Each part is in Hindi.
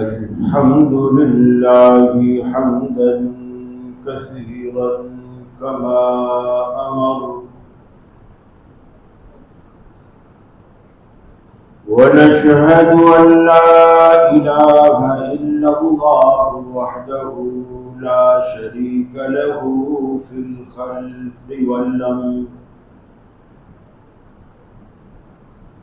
अल्हम्दुलिल्लाहि हम्दन कसीरन कमा अमर व नशहदु अन ला इलाहा इल्लल्लाहु वहदहु ला शरीका लहु फिल खल्क़ि वल अम्र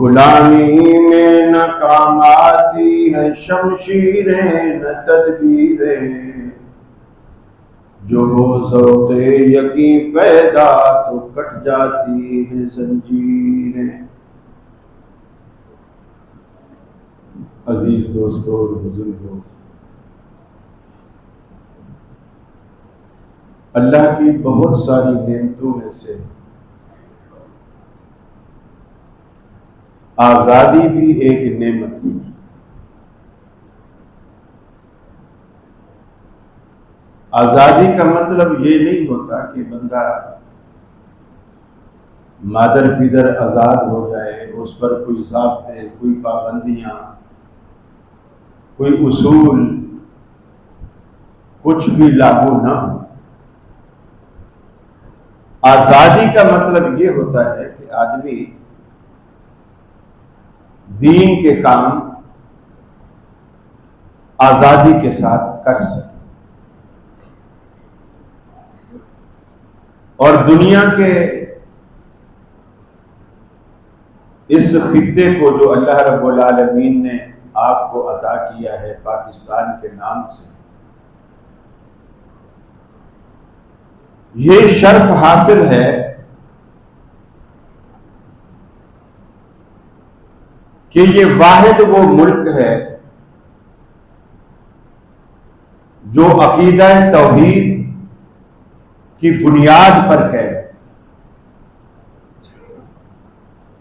गुलामी में न काम आती है शमशीरें न तदबीरें जो हो ज़ौक़े यकीन पैदा तो कट जाती है जंजीरें। अजीज दोस्तों और बुजुर्गों, अल्लाह की बहुत सारी नेमतों में से आज़ादी भी एक नेमत है। आज़ादी का मतलब ये नहीं होता कि बंदा मादर पिदर आज़ाद हो जाए, उस पर कोई ज़ाब्ते, कोई पाबंदियाँ, कोई उसूल कुछ भी लागू ना हो। आज़ादी का मतलब ये होता है कि आदमी दीन के काम आज़ादी के साथ कर सके और दुनिया के इस खित्ते को जो अल्लाह रब्बुल आलमीन ने आपको अता किया है पाकिस्तान के नाम से, ये शर्फ हासिल है कि ये वाहिद वो मुल्क है जो अकीदा तौहीद की बुनियाद पर कैम।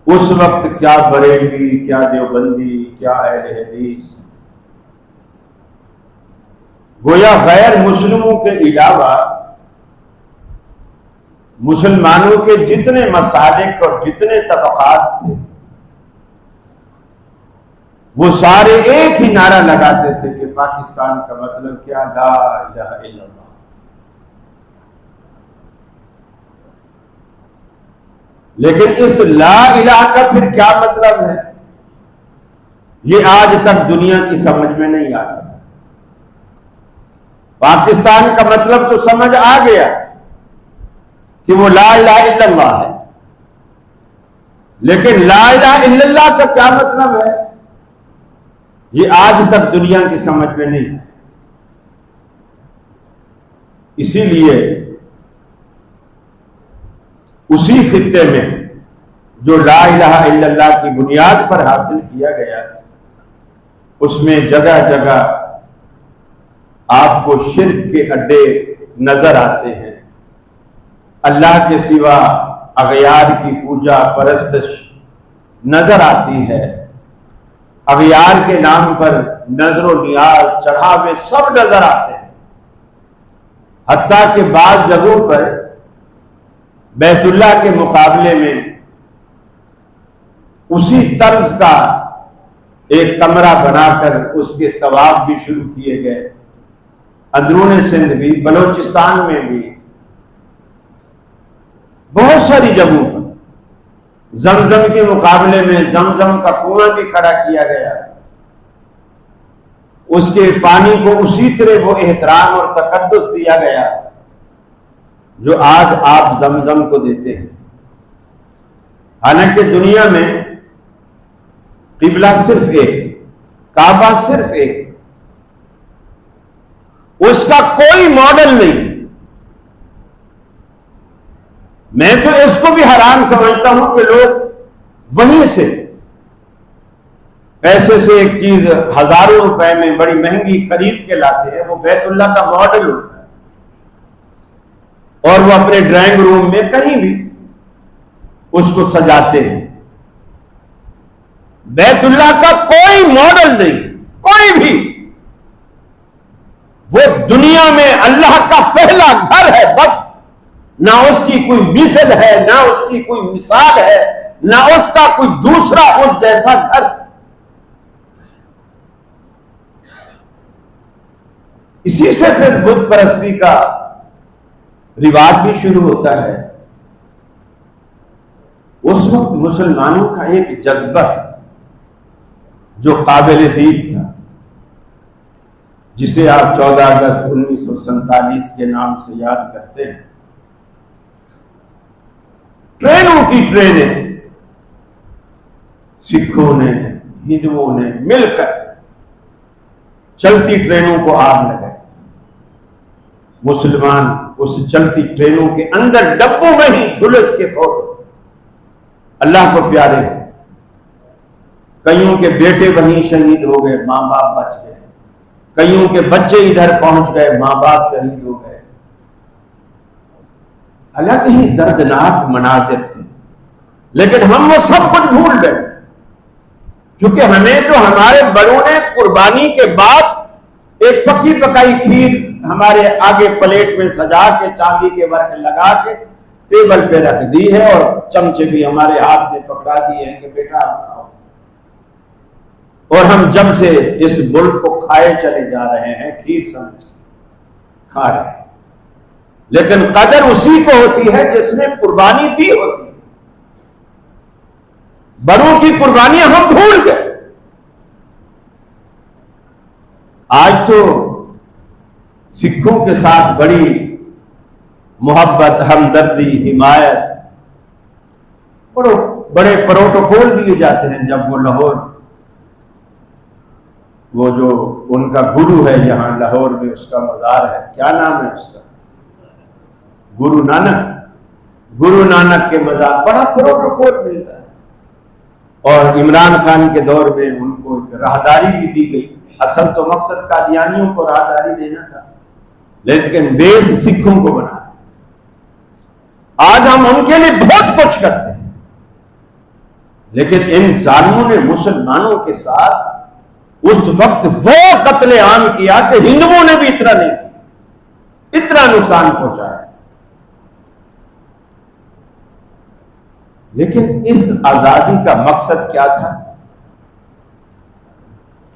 उस वक्त क्या बरेलवी, क्या देवबंदी, क्या अहले हदीस, गोया गैर मुस्लिमों के अलावा मुसलमानों के जितने मसालिक और जितने तबकात थे वो सारे एक ही नारा लगाते थे कि पाकिस्तान का मतलब क्या, ला इलाहा इल्लल्लाह। लेकिन इस ला इलाहा का फिर क्या मतलब है, ये आज तक दुनिया की समझ में नहीं आ सका। पाकिस्तान का मतलब तो समझ आ गया कि वो ला इलाहा इल्लल्लाह है, लेकिन ला इलाहा इल्लल्लाह का क्या मतलब है ये आज तक दुनिया की समझ में नहीं है। इसीलिए उसी खित्ते में जो ला इलाहा इल्लल्लाह की बुनियाद पर हासिल किया गया, उसमें जगह जगह आपको शिर्क के अड्डे नजर आते हैं। अल्लाह के सिवा अगयार की पूजा परस्तश नजर आती है। अगयार के नाम पर नजरो नियाज चढ़ावे सब नजर आते हैं। हत्ता के बाद जगहों पर बैतुल्लाह के मुकाबले में उसी तर्ज का एक कमरा बनाकर उसके तवाफ भी शुरू किए गए। अंदरूनी सिंध भी, बलोचिस्तान में भी, बहुत सारी जगहों पर जमजम के मुकाबले में जमजम का कुआं भी खड़ा किया गया। उसके पानी को उसी तरह वो एहतराम और तकद्दुस दिया गया जो आज आप जमजम को देते हैं। हालांकि दुनिया में किबला सिर्फ एक, काबा सिर्फ एक, उसका कोई मॉडल नहीं। मैं तो इसको भी हैरान समझता हूं कि लोग वहीं से पैसे से एक चीज हजारों रुपए में बड़ी महंगी खरीद के लाते हैं। वो बैतुल्लाह का मॉडल होता है और वो अपने ड्राइंग रूम में कहीं भी उसको सजाते हैं। बैतुल्लाह का कोई मॉडल नहीं, कोई भी। वो दुनिया में अल्लाह का पहला घर है बस। ना उसकी कोई मिसल है, ना उसकी कोई मिसाल है, ना उसका कोई दूसरा उस जैसा घर। इसी से फिर बुत परस्ती का रिवाज भी शुरू होता है। उस वक्त मुसलमानों का एक जज्बा था जो काबिल दीद था, जिसे आप 14 अगस्त 1947 के नाम से याद करते हैं। ट्रेनों की ट्रेनें सिखों ने, हिंदुओं ने मिलकर चलती ट्रेनों को आग लगाई। मुसलमान उस चलती ट्रेनों के अंदर डब्बों में ही झुलस के फौत हो। अल्लाह को प्यारे हो, कईयों के बेटे वहीं शहीद हो गए, मां बाप बच गए। कईयों के बच्चे इधर पहुंच गए, मां बाप शहीद हो गए। अलग ही दर्दनाक मनाजिर थे, लेकिन हम वो सब कुछ भूल गए, क्योंकि हमें जो हमारे बड़ों ने कुर्बानी के बाद एक पक्की पकाई खीर हमारे आगे प्लेट में सजा के चांदी के वर्क लगा के टेबल पे रख दी है और चमचे भी हमारे हाथ में पकड़ा दिए हैं कि बेटा आप खाओ। और हम जब से इस मुल्क को खाए चले जा रहे हैं, खीर समझ खा रहे हैं, लेकिन कदर उसी को होती है जिसने कुर्बानी दी होती है। बड़ों की कुर्बानियां हम भूल गए। आज तो सिखों के साथ बड़ी मोहब्बत, हमदर्दी, हिमायत, बड़े प्रोटोकॉल दिए जाते हैं। जब वो लाहौर, वो जो उनका गुरु है यहाँ लाहौर में, उसका मजार है, क्या नाम है उसका, गुरु नानक के मजार, बड़ा प्रोटोकॉल मिलता है। और इमरान खान के दौर में उनको एक राहदारी भी दी गई। असल तो मकसद कादियानियों को राहदारी देना था, लेकिन बेस सिखों को बना। आज हम उनके लिए बहुत कुछ करते हैं, लेकिन इन जालिमों ने मुसलमानों के साथ उस वक्त वो कत्ले आम किया कि हिंदुओं ने भी इतना नहीं किया, इतना नुकसान पहुंचाया। लेकिन इस आजादी का मकसद क्या था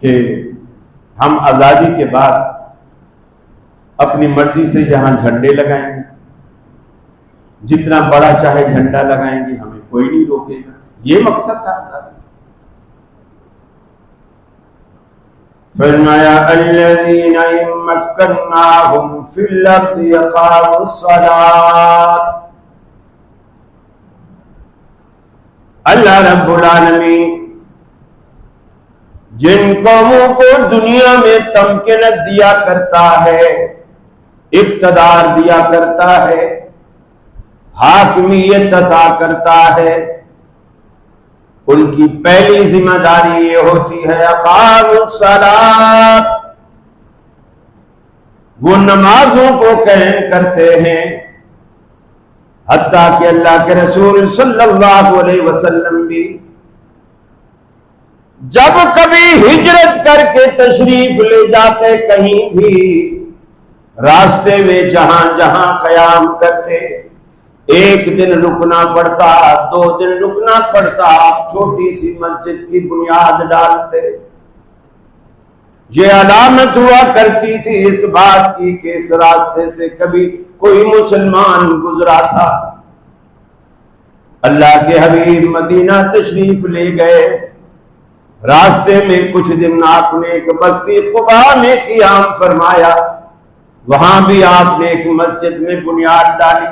कि हम आजादी के बाद अपनी मर्जी से यहां झंडे लगाएंगे, जितना बड़ा चाहे झंडा लगाएंगे, हमें कोई नहीं रोकेगा। ये मकसद था आजादी। फरमाया अल्लज़ीना मक्कन्नाहुम फिल अर्दि यक़ामुस्सलात। अल्लाह रब्बुल आलमीन जिन कौमों को दुनिया में तमकीन दिया करता है, इक़्तिदार दिया करता है, हाकिमियत अता करता है, उनकी पहली जिम्मेदारी ये होती है अक़ामुस्सलात, वो नमाजों को कायम करते हैं। हत्ता कि अल्लाह के रसूल सल्लल्लाहु अलैहि वसल्लम भी जब कभी हिजरत करके तशरीफ ले जाते कहीं भी, रास्ते में जहां जहां कयाम करते, एक दिन रुकना पड़ता, 2 दिन रुकना पड़ता, छोटी सी मस्जिद की बुनियाद डालते। ये अलामत हुआ करती थी इस बात की कि इस रास्ते से कभी कोई मुसलमान गुजरा था। अल्लाह के हबीब मदीना तशरीफ ले गए, रास्ते में कुछ दिन आपने एक बस्ती कुबा में क़ियाम फरमाया, वहां भी आपने एक मस्जिद में बुनियाद डाली।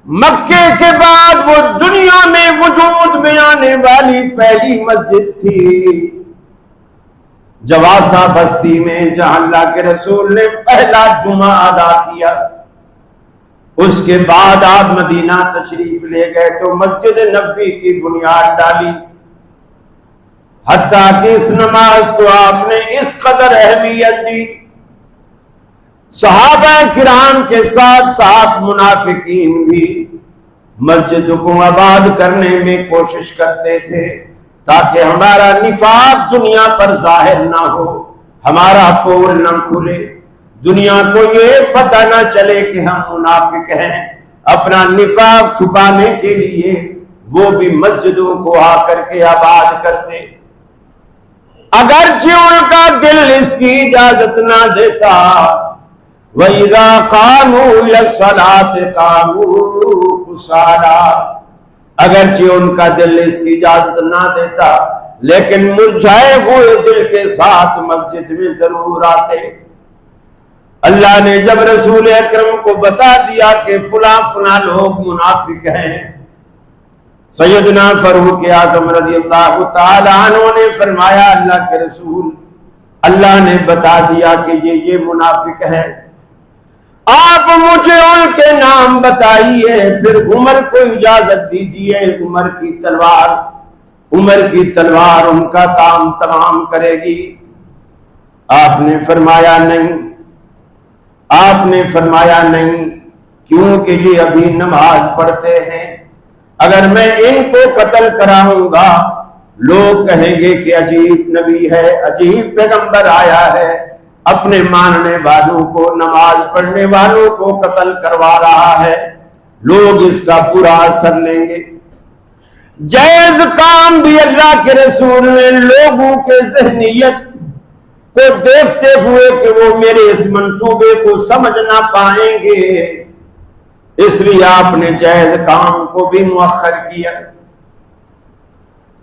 मक्के के बाद वो दुनिया में वजूद में आने वाली पहली मस्जिद थी जवासा बस्ती में, जहां अल्लाह के रसूल ने पहला जुमा अदा किया। उसके बाद आप मदीना तशरीफ ले गए तो मस्जिद नबवी की बुनियाद डाली। हत्ता कि इस नमाज को आपने इस कदर अहमियत दी, सहाबा किराम के साथ साथ मुनाफिकीन भी मस्जिद को आबाद करने में कोशिश करते थे ताकि हमारा निफाक दुनिया पर जाहिर ना हो, हमारा पोल न खुले, दुनिया को ये पता ना चले कि हम मुनाफिक हैं। अपना निफाक छुपाने के लिए वो भी मस्जिदों को आकर के आबाद करते। अगरचे उनका दिल इसकी इजाजत ना देता, वइज़ा क़ामू इलस्सलात क़ामू कुसाला, अगरचे उनका दिल इसकी इजाजत ना देता, लेकिन मुरझाए हुए दिल के साथ मस्जिद में जरूर आते। अल्लाह ने जब रसूल अकरम को बता दिया कि फुला फुला लोग मुनाफिक हैं, सैयदना फारूक आज़म रज़ियल्लाहु ताला अन्हु ने फरमाया, अल्लाह के रसूल, अल्लाह ने बता दिया कि ये मुनाफिक है, आप मुझे उनके नाम बताइए, फिर उमर को इजाजत दीजिए। उमर की तलवार उनका काम तमाम करेगी। आपने फरमाया नहीं, क्योंकि ये अभी नमाज पढ़ते हैं, अगर मैं इनको कत्ल कराऊंगा लोग कहेंगे कि अजीब नबी है, अजीब पैगंबर आया है, अपने मानने वालों को, नमाज पढ़ने वालों को कत्ल करवा रहा है, लोग इसका बुरा असर लेंगे। जायज काम भी अल्लाह के रसूल ने लोगों के ज़हनियत को देखते हुए कि वो मेरे इस मंसूबे को समझ ना पाएंगे, इसलिए आपने जायज काम को भी मुअख्खर किया।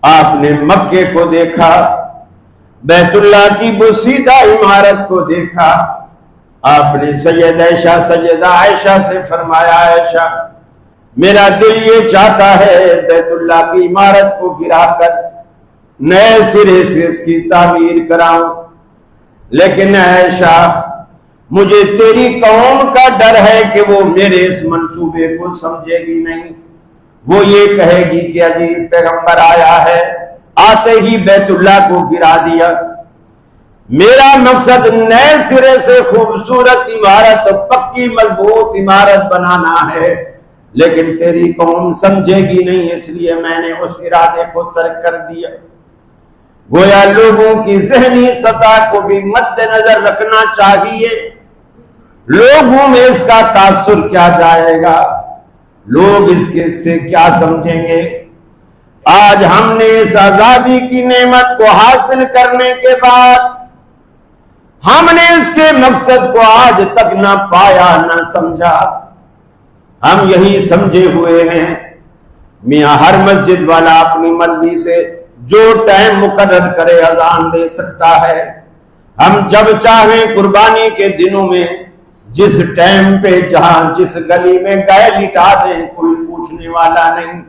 आपने मक्के को देखा, बैतुल्लाह की बुसीदा इमारत को देखा। आपने सैयदा आयशा से फरमाया, आयशा, मेरा दिल ये चाहता है बैतुल्लाह की इमारत को गिराकर नए सिरे से इसकी तामीर कराऊं, लेकिन आयशा, मुझे तेरी कौम का डर है कि वो मेरे इस मंसूबे को समझेगी नहीं, वो ये कहेगी कि अजीब पैगंबर आया है, आते ही बैतुल्लाह को गिरा दिया। मेरा मकसद नए सिरे से खूबसूरत इमारत, पक्की मजबूत इमारत बनाना है, लेकिन तेरी कौम समझेगी नहीं, इसलिए मैंने उस इरादे को तर्क कर दिया। गोया लोगों की ज़हनी सतह को भी मद्देनजर रखना चाहिए। लोगों में इसका तासुर क्या जाएगा, लोग इससे क्या समझेंगे। आज हमने इस आजादी की नेमत को हासिल करने के बाद हमने इसके मकसद को आज तक ना पाया ना समझा। हम यही समझे हुए हैं मियां हर मस्जिद वाला अपनी मर्जी से जो टाइम मुकर्रर करे अजान दे सकता है। हम जब चाहें कुर्बानी के दिनों में जिस टाइम पे जहां जिस गली में गाय लिटा दें, कोई पूछने वाला नहीं।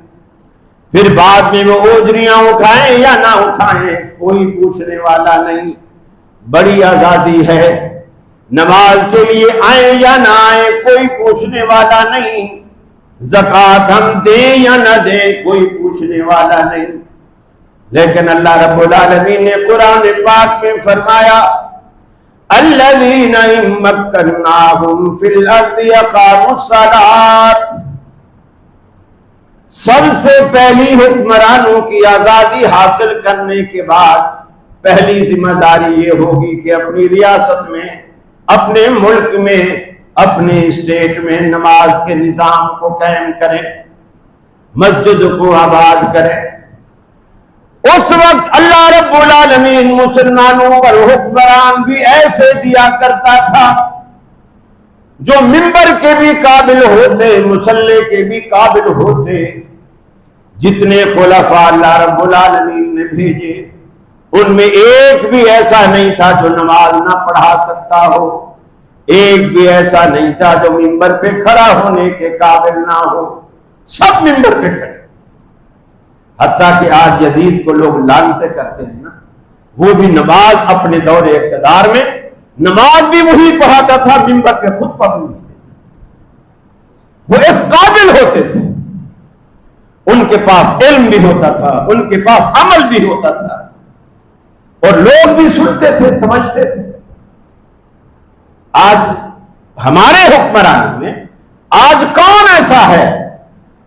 फिर बाद में वो ओजरियां उठाएं या ना उठाएं, कोई पूछने वाला नहीं। बड़ी आजादी है। नमाज के लिए आए या ना आए कोई पूछने वाला नहीं, ज़कात हम दें या न दें कोई पूछने वाला नहीं। लेकिन अल्लाह रब्बुल आलमीन ने कुरान पाक में फरमाया, अल्लज़ीना इम्मक्कन्नाहुम फिल अर्दि अक़ामुस्सलात, सबसे पहली हुक्मरानों की आजादी हासिल करने के बाद पहली जिम्मेदारी ये होगी कि अपनी रियासत में, अपने मुल्क में, अपने स्टेट में नमाज के निजाम को कायम करें, मस्जिद को आबाद करें। उस वक्त अल्लाह रब्बुल आलमीन मुसलमानों पर हुक्मरान भी ऐसे दिया करता था जो मिंबर के भी काबिल होते, मुसल्ले के भी काबिल होते। जितने खुलफा अल्लाह रब्बुल आलमीन ने भेजे उनमें एक भी ऐसा नहीं था जो नमाज ना पढ़ा सकता हो, एक भी ऐसा नहीं था जो मिंबर पे खड़ा होने के काबिल ना हो। सब मिंबर पे खड़े। हत्ता कि आज यजीद को लोग लानते करते हैं ना, वो भी नमाज अपने दौरे इक़्तिदार में नमाज भी वही पढ़ाता था, मिंबर पे खुद पढ़ नहीं देते। वो इस काबिल होते थे, उनके पास इल्म भी होता था, उनके पास अमल भी होता था, और लोग भी सुनते थे, समझते थे। आज हमारे हुक्मरान में आज कौन ऐसा है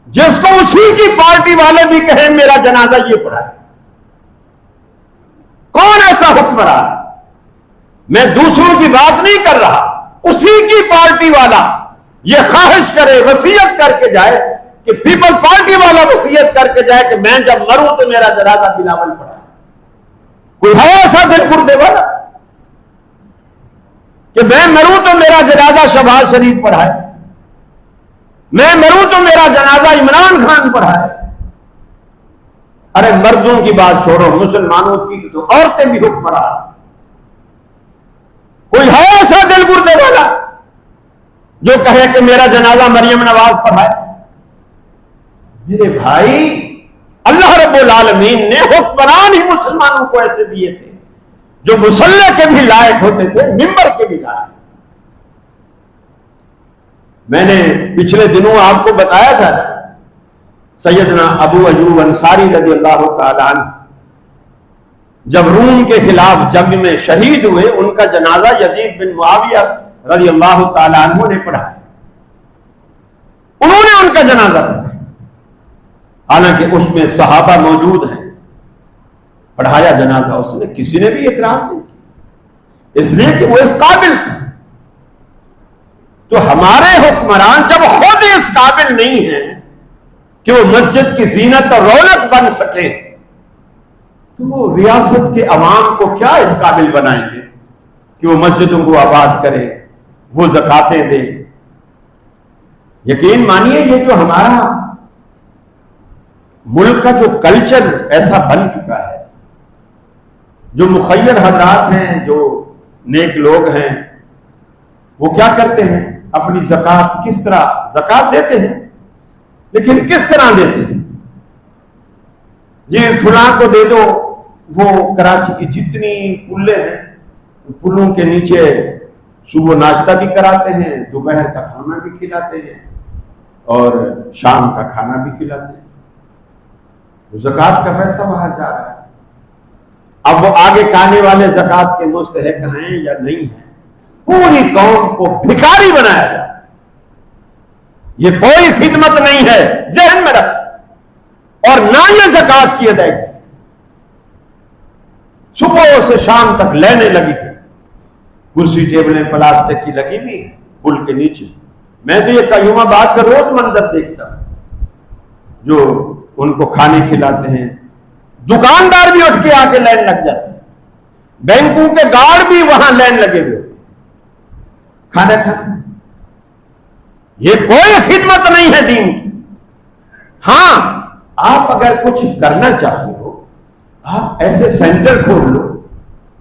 जिसको उसी की पार्टी वाले भी कहें मेरा जनाजा ये पढ़ाए? कौन ऐसा हुक्मरान? मैं दूसरों की बात नहीं कर रहा, उसी की पार्टी वाला ये ख्वाहिश करे, वसीयत करके जाए कि पीपल पार्टी वाला वसीयत करके जाए कि मैं जब मरूं तो मेरा जनाजा बिलावल पढ़ाए। कोई है ऐसा दिल गुर्दे वाला कि मैं मरूं तो मेरा जनाजा शहबाज शरीफ पढ़ाए, मैं मरूं तो मेरा जनाजा इमरान खान पढ़ाए? अरे मर्दों की बात छोड़ो, मुसलमानों की तो औरतें भी हुक्मरान। कोई है ऐसा दिल गुर्दे वाला जो कहे कि मेरा जनाजा मरियम नवाज पढ़ाए? मेरे भाई, अल्लाह रब्बुल आलमीन ने हुक्मरान ही मुसलमानों को ऐसे दिए थे जो मुसल्ले के भी लायक होते थे, मिंबर के भी लायक। मैंने पिछले दिनों आपको बताया था ना, सैयदना अबू अयूब अंसारी रज़ियल्लाहु ताला अन्हु जब रूम के खिलाफ जंग में शहीद हुए, उनका जनाजा यजीद बिन मुआविया रज़ियल्लाहु ताला अन्हु ने पढ़ाया। उन्होंने उनका जनाजा पढ़ाया, हालांकि उसमें सहाबा मौजूद हैं। पढ़ाया जनाजा उसने, किसी ने भी एतराज नहीं किया, इसलिए कि वो इस काबिल था। तो हमारे हुक्मरान जब खुद इस काबिल नहीं है कि वो मस्जिद की जीनत और रौनक बन सके, तो वो रियासत के अवाम को क्या इस काबिल बनाएंगे कि वो मस्जिदों को आबाद करे, वो ज़कातें दे? यकीन मानिए, ये जो हमारा मुल्क का जो कल्चर ऐसा बन चुका है, जो मुखय्यर हजरात हैं, जो नेक लोग हैं, वो क्या करते हैं? अपनी ज़कात किस तरह ज़कात देते हैं, लेकिन किस तरह देते हैं? ये फुला को दे दो, वो कराची की जितनी पुल्ले हैं, पुलों के नीचे सुबह नाश्ता भी कराते हैं, दोपहर का खाना भी खिलाते हैं, और शाम का खाना भी खिलाते हैं। ज़कात का पैसा वहां जा रहा है। अब वो आगे खाने वाले ज़कात के मुस्तहिक हैं या नहीं है, पूरी कौम को भिखारी बनाया जाए। ये कोई खिदमत नहीं है, ज़हन में रख। और ना ये ज़कात की अदायगी, सुबह से शाम तक लेने लगी थी। कुर्सी टेबलें प्लास्टिक की लगी हुई है पुल के नीचे। मैं तो ये कयूमाबाद का रोज मंजर देखता हूं, जो उनको खाने खिलाते हैं। दुकानदार भी उठ के आके लाइन लग जाते हैं, बैंकों के गार्ड भी वहां लाइन लगे हुए खाना खाते। ये कोई खिदमत नहीं है दीन की। हां, आप अगर कुछ करना चाहते हो, आप ऐसे सेंटर खोल लो,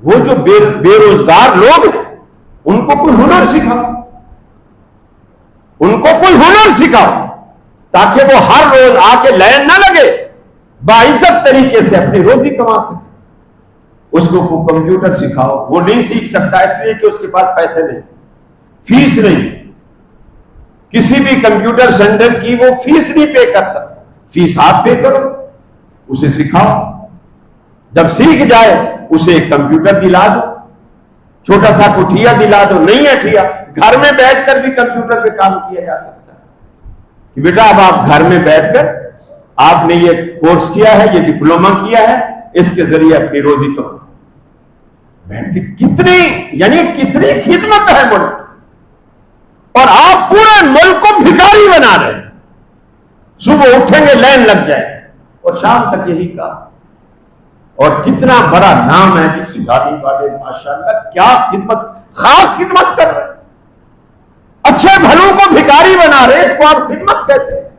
वो जो बेरोजगार लोग हैं उनको कोई हुनर सिखाओ, उनको कोई हुनर सिखाओ, ताकि वो हर रोज आके लाइन ना लगे, बाइज्जत तरीके से अपनी रोजी कमा सके। उसको कंप्यूटर सिखाओ, वो नहीं सीख सकता इसलिए कि उसके पास पैसे नहीं, फीस नहीं। किसी भी कंप्यूटर सेंटर की वो फीस नहीं पे कर सकता, फीस आप पे करो, उसे सिखाओ। जब सीख जाए उसे एक कंप्यूटर दिला दो, छोटा सा कुठिया दिला दो, नहीं है ठिया, घर में बैठकर भी कंप्यूटर पे काम किया जा सकता है कि बेटा अब आप घर में बैठकर आपने ये कोर्स किया है, ये डिप्लोमा किया है, इसके जरिए अपनी रोजी कमाओ। बैठ के कितनी यानी कितनी खिदमत है मुल्क, और आप पूरे मुल्क को भिखारी बना रहे हैं। सुबह उठेंगे लाइन लग जाएगी और शाम तक यही काम। और कितना बड़ा नाम है इस गाड़ी वाले, माशाल्लाह क्या खिदमत, खास खिदमत कर रहे हैं, अच्छे भलों को भिखारी बना रहे, इसको आप खिदमत कहते हैं।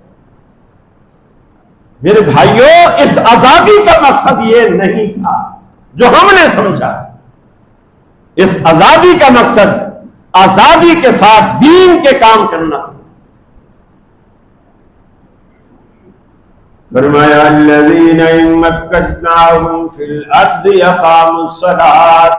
मेरे भाइयों, इस आजादी का मकसद ये नहीं था जो हमने समझा। इस आजादी का मकसद आजादी के साथ दीन के काम करना था। फरमाया अल्लज़ीना मक्कनाहुम फिल अर्दि अक़ामुस्सलात